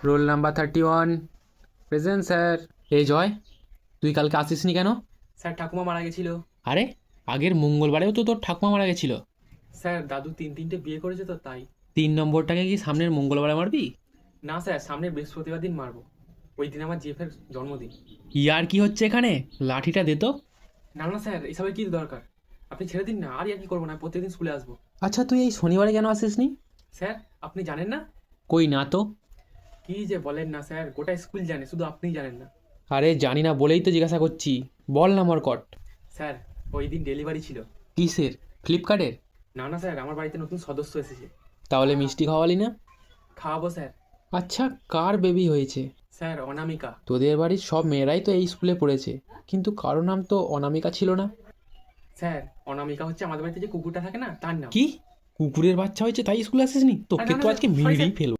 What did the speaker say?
Roll number 31 present sir. এই জয়, তুই কালকে আসিসনি কেন? স্যার ঠাকুমা মারা গেছিল। আরে, আগের মঙ্গলবারেও তো তোর ঠাকুমা মারা গেছিল। স্যার দাদু তিনটে বিয়ে করেছে তো তাই। 3 নম্বরটাকে কি সামনের মঙ্গলবারে মারবি? না স্যার, সামনের বৃহস্পতিবার দিন মারবো। ওই দিন আমার জিএফের জন্মদিন। ইয়ার কি হচ্ছে এখানে? লাঠিটা দে তো। না না স্যার, এসবের কি দরকার? আপনি ছেড়ে দিন না, আর কি করবো না, প্রত্যেকদিন স্কুলে আসবো। আচ্ছা, তুই এই শনিবারে কেন আসিসনি? স্যার আপনি জানেন না? কই না তো। কি যে বলেন না স্যার, গোটা স্কুল জানে, শুধু আপনিই জানেন না। আরে জানি না বলেই তো জিজ্ঞাসা করছি। বল না মরকট। স্যার ওই দিন ডেলিভারি ছিল। কিসের? ফ্লিপকার্টের? না না স্যার, আমার বাড়িতে নতুন সদস্য এসেছে। তাহলে মিষ্টি খাওয়ালি না? খাওয়াবো স্যার। আচ্ছা, কার বেবি হয়েছে? স্যার অনামিকা। তোদের বাড়ির সব মেয়েরাই তো এই স্কুলে পড়েছে, কিন্তু কারো নাম তো অনামিকা ছিল না। স্যার অনামিকা হচ্ছে আমাদের বাড়িতে যে কুকুরটা থাকে না, তার নাম। কি? কুকুরের বাচ্চা হয়েছে তাই স্কুলে আসিসনি? আরে তোকে না না তো স্যার, আজকে সরি মেরেই স্যার। ফেলবো।